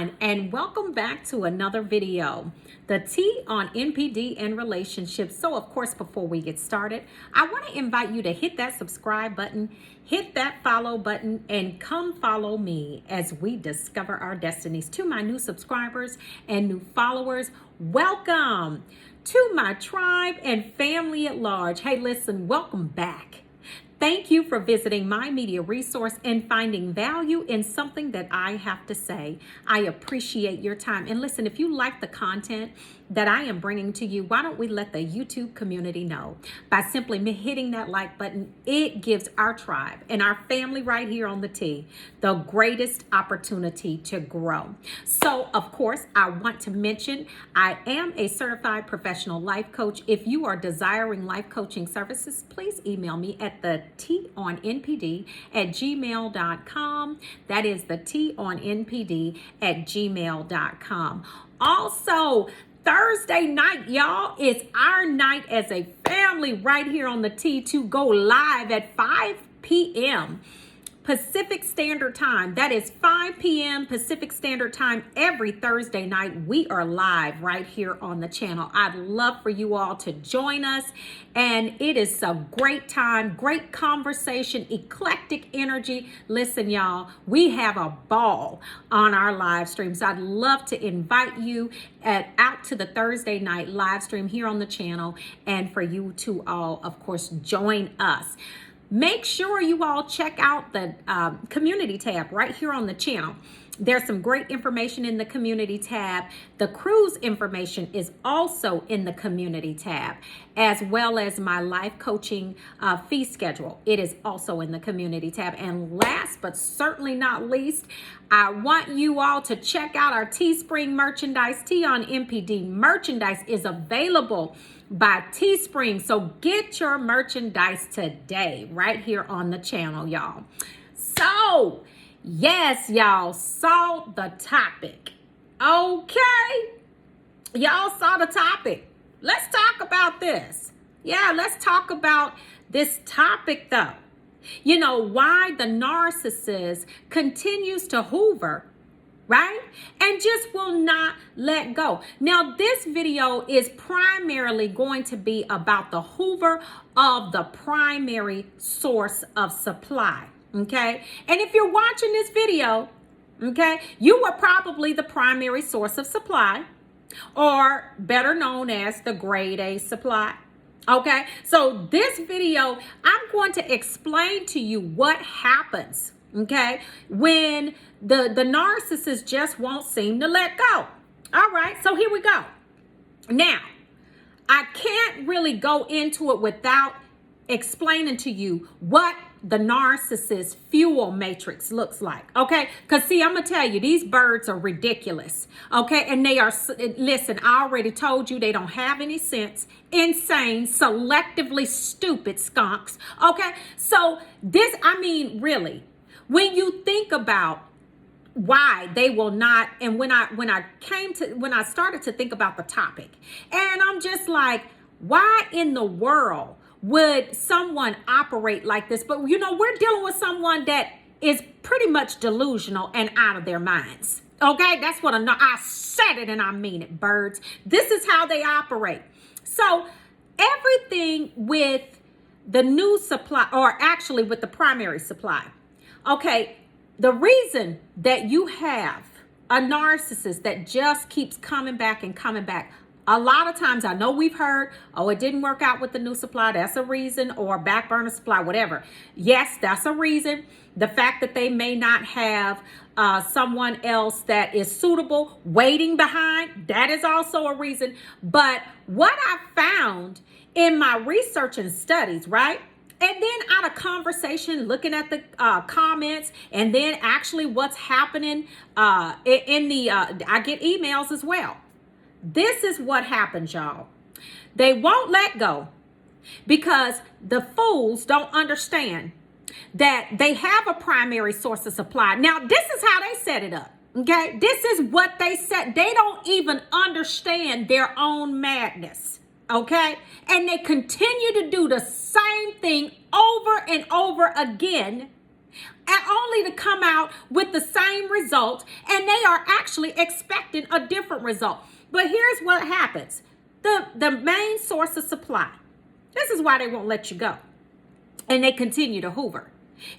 everyone, and welcome back to another video, the T on NPD and relationships. So of course, before we get started, I want to invite you to hit that subscribe button, hit that follow button, and come follow me as we discover our destinies. To my new subscribers and new followers, welcome to my tribe and family at large. Hey, listen, welcome back. Thank you for visiting my media resource and finding value in something that I have to say. I appreciate your time. And listen, if you like the content that I am bringing to you, why don't we let the YouTube community know? By simply hitting that like button, it gives our tribe and our family right here on the T the greatest opportunity to grow. So, of course, I want to mention I am a certified professional life coach. If you are desiring life coaching services, please email me at theteaonnpd@gmail.com. That is theteaonnpd@gmail.com. Also, Thursday night, y'all, is our night as a family right here on the T to go live at 5 p.m. Pacific Standard Time. That is 5 p.m. Pacific Standard Time every Thursday night. We are live right here on the channel. I'd love for you all to join us. And it is a great time, great conversation, eclectic energy. Listen, y'all, we have a ball on our live streams. I'd love to invite you out to the Thursday night live stream here on the channel and for you to all, of course, join us. Make sure you all check out the community tab right here on the channel. There's some great information in the community tab. The cruise information is also in the community tab, as well as my life coaching fee schedule. It is also in the community tab. And last but certainly not least, I want you all to check out our Teespring merchandise. T on NPD merchandise is available by Teespring. So get your merchandise today right here on the channel, y'all. So, yes, y'all saw the topic. Okay. Y'all saw the topic. Let's talk about this. Yeah, let's talk about this topic though. You know, why the narcissist continues to hoover, right? And just will not let go. Now, this video is primarily going to be about the hoover of the primary source of supply, okay? And if you're watching this video, okay, you were probably the primary source of supply, or better known as the grade A supply. Okay, so this video, I'm going to explain to you what happens, okay, when the narcissist just won't seem to let go. All right, so here we go. Now, I can't really go into it without explaining to you what the narcissist fuel matrix looks like, okay? Because see, I'm gonna tell you, these birds are ridiculous, okay? And they are, listen, I already told you they don't have any sense, insane, selectively stupid skunks, okay? So this, I mean, really, when you think about why they will not, and when I started to think about the topic, and I'm just like, why in the world would someone operate like this? But you know, we're dealing with someone that is pretty much delusional and out of their minds. Okay, that's what I said it and I mean it, birds. This is how they operate. So everything with the new supply, or actually with the primary supply. Okay, the reason that you have a narcissist that just keeps coming back and coming back, a lot of times, I know we've heard, oh, it didn't work out with the new supply. That's a reason, or back burner supply, whatever. Yes, that's a reason. The fact that they may not have someone else that is suitable waiting behind, that is also a reason. But what I found in my research and studies, right? And then out of conversation, looking at the comments, and then actually what's happening I get emails as well. This is what happens, y'all. They won't let go because the fools don't understand that they have a primary source of supply. Now, this is how they set it up, okay? This is what they said. They don't even understand their own madness, okay? And they continue to do the same thing over and over again and only to come out with the same result, and they are actually expecting a different result. But here's what happens. The main source of supply, this is why they won't let you go, and they continue to hoover.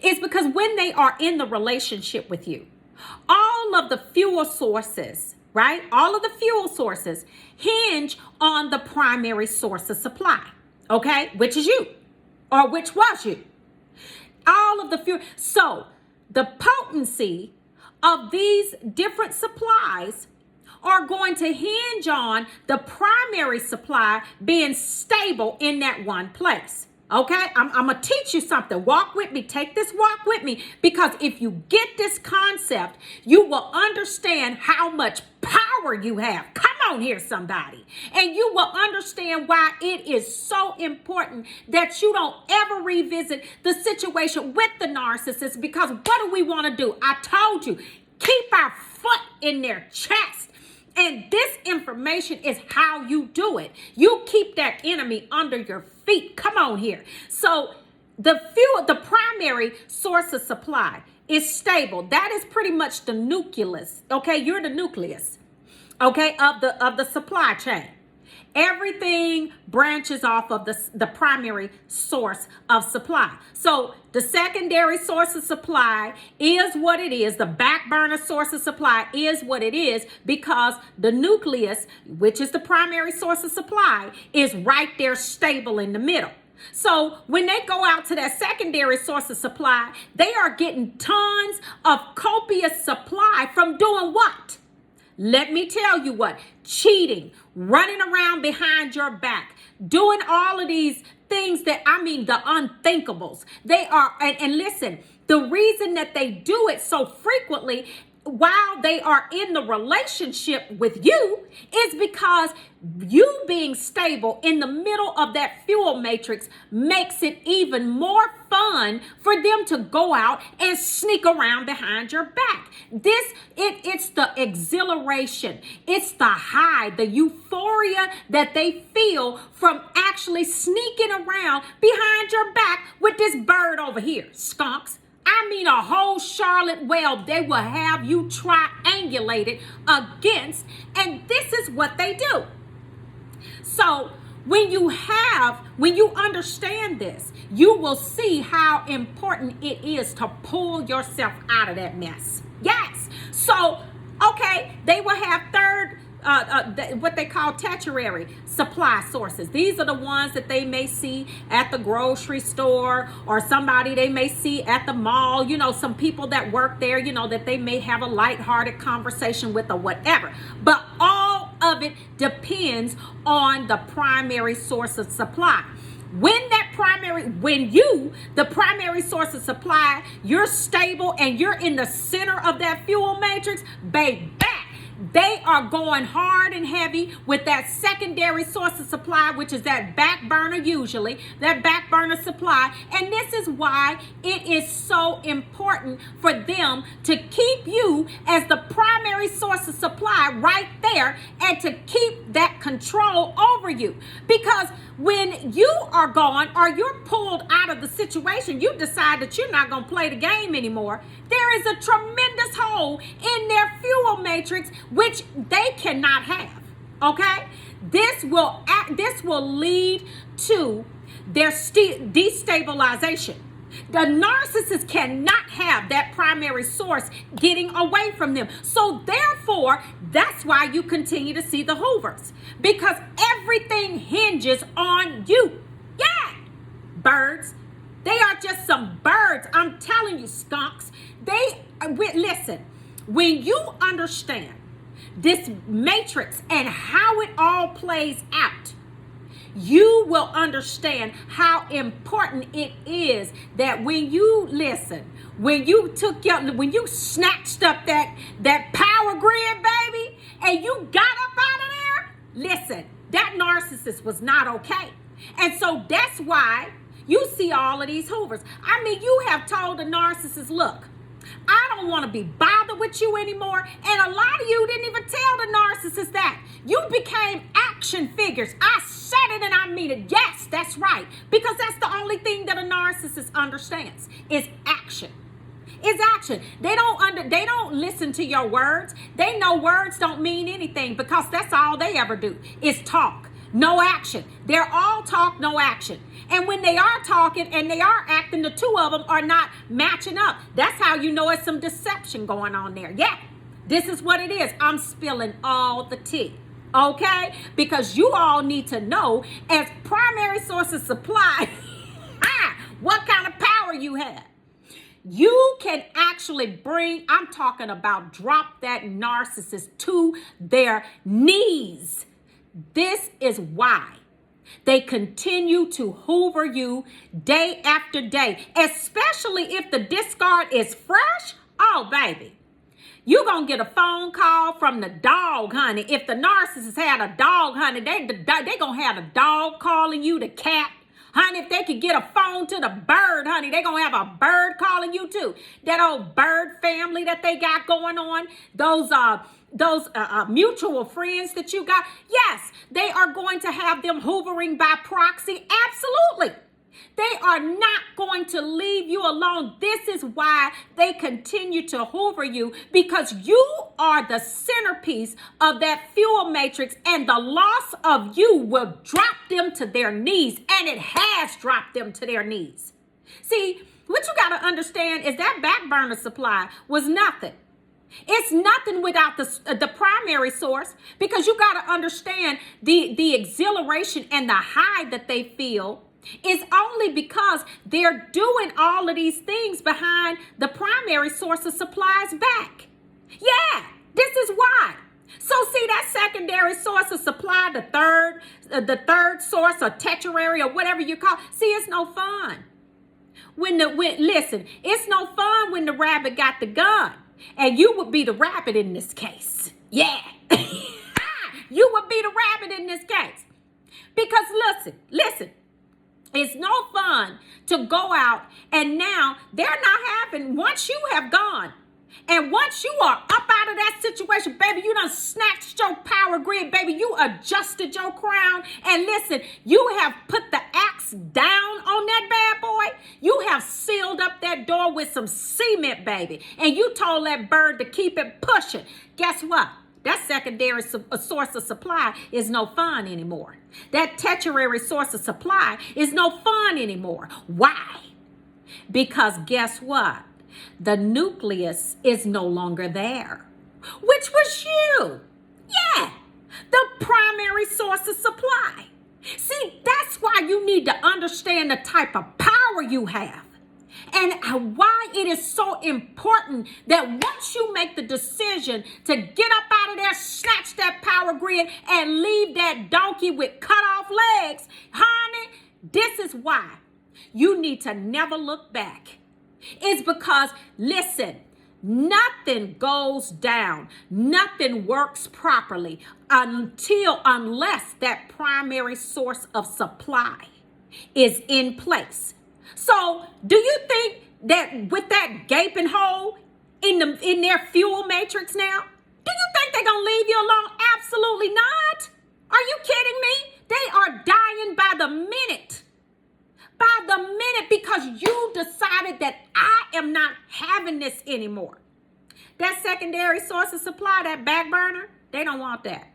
It's because when they are in the relationship with you, all of the fuel sources, right? All of the fuel sources hinge on the primary source of supply, okay? Which is you, or which was you. All of the fuel. So the potency of these different supplies are going to hinge on the primary supply being stable in that one place. Okay, I'm going to teach you something. Walk with me. Take this walk with me. Because if you get this concept, you will understand how much power you have. Come on here, somebody. And you will understand why it is so important that you don't ever revisit the situation with the narcissist. Because what do we want to do? I told you, keep our foot in their chest. And this information is how you do it. You keep that enemy under your feet. Come on here. So the primary source of supply is stable. That is pretty much the nucleus. Okay, you're the nucleus. Okay, of the supply chain. Everything branches off of the primary source of supply. So the secondary source of supply is what it is. The back burner source of supply is what it is because the nucleus, which is the primary source of supply, is right there stable in the middle. So when they go out to that secondary source of supply, they are getting tons of copious supply from doing what? Let me tell you what, cheating, running around behind your back, doing all of these things the unthinkables. They are, and listen, the reason that they do it so frequently while they are in the relationship with you is because you being stable in the middle of that fuel matrix makes it even more fun for them to go out and sneak around behind your back. It's the exhilaration, it's the high, the euphoria that they feel from actually sneaking around behind your back with this bird over here, skunks. I mean, a whole Charlotte web they will have you triangulated against, and this is what they do. So when you understand this, you will see how important it is to pull yourself out of that mess. Yes. So, okay, they will have what they call Tetrary Supply sources. These are the ones that they may see at the grocery store or somebody they may see at the mall, some people that work there, that they may have a lighthearted conversation with or whatever. But all of it depends on the primary source of supply. The primary source of supply, you're stable and you're in the center of that fuel matrix, baby, they are going hard and heavy with that secondary source of supply, which is that back burner, usually that back burner supply. And this is why it is so important for them to keep you as the primary source of supply right there and to keep that control over you. Because when you are gone or you're pulled out of the situation, you decide that you're not going to play the game anymore. There is a tremendous hole in their fuel matrix which they cannot have. Okay? This will lead to their destabilization. The narcissist cannot have that primary source getting away from them. So therefore, that's why you continue to see the Hoovers. Because everything hinges on you. Yeah. Birds. They are just some birds. I'm telling you, skunks. Listen, when you understand this matrix and how it all plays out, you will understand how important it is that when you snatched up that power grid, baby, and you got up out of there, listen, that narcissist was not okay. And so that's why you see all of these Hoovers. I mean, you have told the narcissist, look, I don't want to be bothered with you anymore. And a lot of you didn't even tell the narcissist that. You became action figures. I said it and I mean it. Yes, that's right. Because that's the only thing that a narcissist understands is action. It's action. They don't listen to your words. They know words don't mean anything because that's all they ever do is talk. No action. They're all talk, no action. And when they are talking and they are acting, the two of them are not matching up. That's how you know it's some deception going on there. Yeah, this is what it is. I'm spilling all the tea. Okay? Because you all need to know as primary source of supply what kind of power you have. You can actually bring, I'm talking about drop that narcissist to their knees. This is why they continue to hoover you day after day, especially if the discard is fresh. Oh, baby. You're going to get a phone call from the dog, honey. If the narcissist had a dog, honey, they going to have a dog calling you, the cat. Honey, if they could get a phone to the bird, honey, they're going to have a bird calling you too. That old bird family that they got going on, those mutual friends that you got. Yes, they are going to have them hoovering by proxy. Absolutely. They are not going to leave you alone. This is why they continue to hoover you, because you are the centerpiece of that fuel matrix, and the loss of you will drop them to their knees, and it has dropped them to their knees. See, what you got to understand is that back burner supply was nothing. It's nothing without the primary source, because you got to understand the exhilaration and the high that they feel is only because they're doing all of these things behind the primary source of supplies back. Yeah, this is why. So see, that secondary source of supply, the third source or tetrary or whatever you call, see, it's no fun. Listen, it's no fun when the rabbit got the gun, and you would be the rabbit in this case. Yeah, you would be the rabbit in this case, because listen. It's no fun to go out and now they're not having, once you have gone and once you are up out of that situation, baby, you done snatched your power grid, baby, you adjusted your crown, and listen, you have put the axe down on that bad boy. You have sealed up that door with some cement, baby, and you told that bird to keep it pushing. Guess what? That secondary source of supply is no fun anymore. That tertiary source of supply is no fun anymore. Why? Because guess what? The nucleus is no longer there, which was you. Yeah, the primary source of supply. See, that's why you need to understand the type of power you have. And why it is so important that once you make the decision to get up out of there, snatch that power grid, and leave that donkey with cut off legs, honey, this is why you need to never look back. It's because, listen, nothing goes down, nothing works properly unless that primary source of supply is in place. So do you think that with that gaping hole in their fuel matrix now, do you think they're going to leave you alone? Absolutely not. Are you kidding me? They are dying by the minute. By the minute, because you decided that I am not having this anymore. That secondary source of supply, that back burner, they don't want that.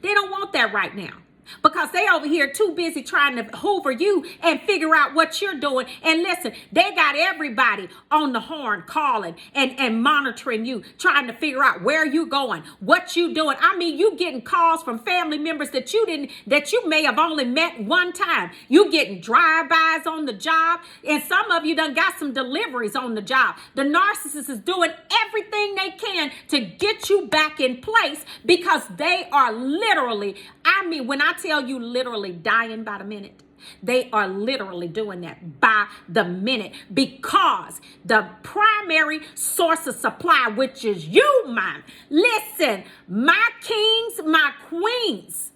They don't want that right now. Because they over here too busy trying to hoover you and figure out what you're doing. And listen, they got everybody on the horn calling and monitoring you, trying to figure out where you going, what you doing. I mean, you getting calls from family members that you may have only met one time. You getting drive-bys on the job, and some of you done got some deliveries on the job. The narcissist is doing everything they can to get you back in place, because they are literally, I mean, when I tell you literally dying by the minute, they are literally doing that by the minute, because the primary source of supply, which is you, man. Listen, my kings, my queens,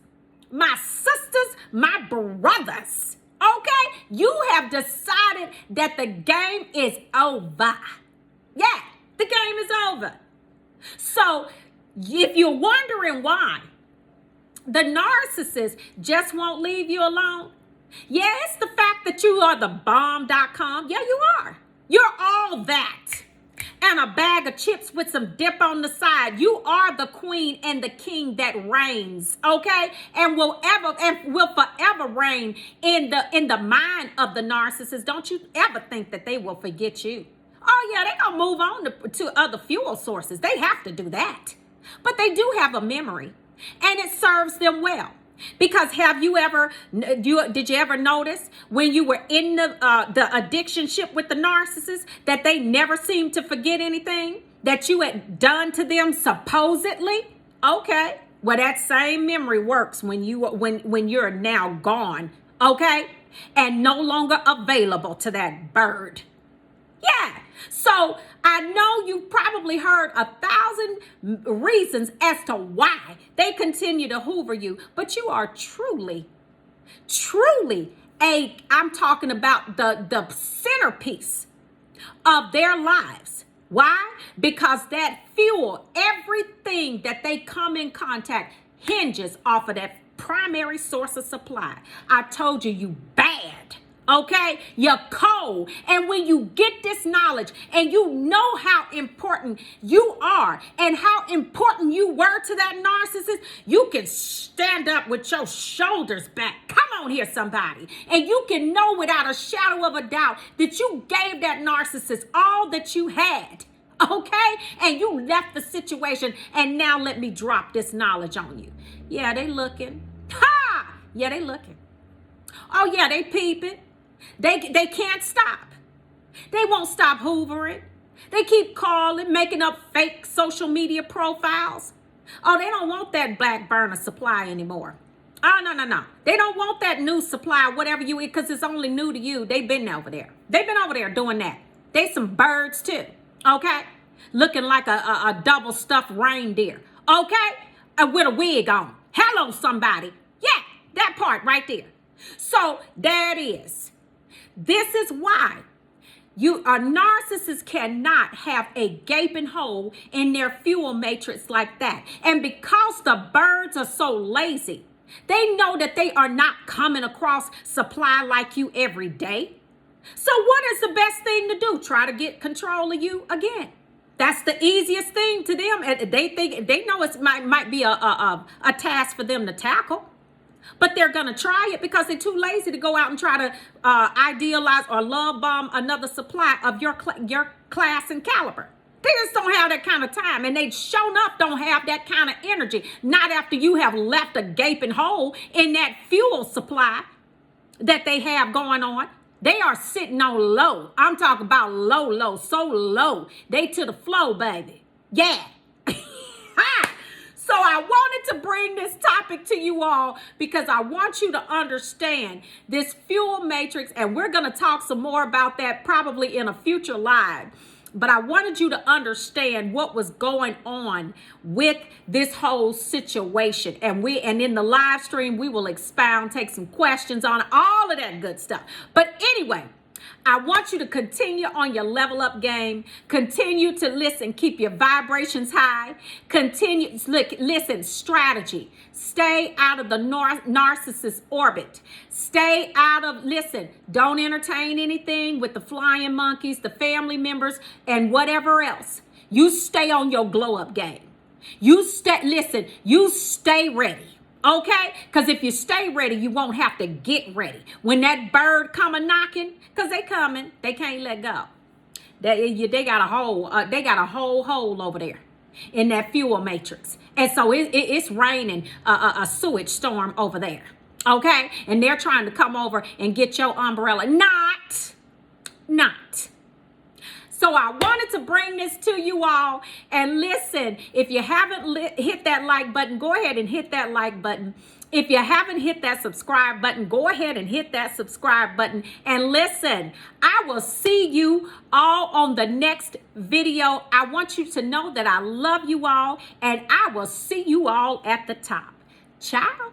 my sisters, my brothers, okay? You have decided that the game is over. Yeah, the game is over. So if you're wondering why the narcissist just won't leave you alone, yeah, it's the fact that you are the bomb.com. Yeah, you are. You're all that. and a bag of chips with some dip on the side. You are the queen and the king that reigns, okay? And will forever reign in the mind of the narcissist. Don't you ever think that they will forget you. Oh yeah, they gonna move on to other fuel sources. They have to do that. But they do have a memory, and it serves them well. Because did you ever notice when you were in the addiction ship with the narcissist that they never seemed to forget anything that you had done to them supposedly? Okay, well that same memory works when you're now gone, okay, and no longer available to that bird. Yeah. So I know you've probably heard 1,000 reasons as to why they continue to hoover you, but you are truly I'm talking about the centerpiece of their lives. Why? Because that fuel, everything that they come in contact hinges off of that primary source of supply. I told you bad. Okay, you're cold. And when you get this knowledge and you know how important you are and how important you were to that narcissist, you can stand up with your shoulders back. Come on here, somebody. And you can know without a shadow of a doubt that you gave that narcissist all that you had. Okay, and you left the situation, and now let me drop this knowledge on you. Yeah, they looking. Ha! Yeah, they looking. Oh yeah, they peeping. They can't stop. They won't stop hoovering. They keep calling, making up fake social media profiles. Oh, they don't want that black burner supply anymore. Oh, no. They don't want that new supply, whatever you eat, because it's only new to you. They've been over there. They've been over there doing that. They some birds too, okay? Looking like a double stuffed reindeer, okay? With a wig on. Hello, somebody. Yeah, that part right there. So that is. This is why a narcissist cannot have a gaping hole in their fuel matrix like that. And because the birds are so lazy, they know that they are not coming across supply like you every day. So what is the best thing to do? Try to get control of you again. That's the easiest thing to them. And they know it might be a task for them to tackle. But they're going to try it because they're too lazy to go out and try to idealize or love bomb another supply of your class and caliber. They just don't have that kind of time. And they shown up don't have that kind of energy. Not after you have left a gaping hole in that fuel supply that they have going on. They are sitting on low. I'm talking about low, so low. They to the flow, baby. Yeah. So I wanted to bring this topic to you all because I want you to understand this fuel matrix, and we're going to talk some more about that probably in a future live. But I wanted you to understand what was going on with this whole situation. And in the live stream, we will expound, take some questions on it, all of that good stuff. But anyway, I want you to continue on your level up game. Continue to listen. Keep your vibrations high. Listen, strategy. Stay out of the narcissist orbit. Stay out of, don't entertain anything with the flying monkeys, the family members, and whatever else. You stay on your glow up game. You stay ready. Okay? Because if you stay ready, you won't have to get ready. When that bird come a knocking, because they coming, they can't let go. They got a hole. They got a whole hole over there in that fuel matrix. And so it's raining a sewage storm over there. Okay? And they're trying to come over and get your umbrella. Not. So I wanted to bring this to you all. And listen, if you haven't hit that like button, go ahead and hit that like button. If you haven't hit that subscribe button, go ahead and hit that subscribe button. And listen, I will see you all on the next video. I want you to know that I love you all, and I will see you all at the top. Ciao.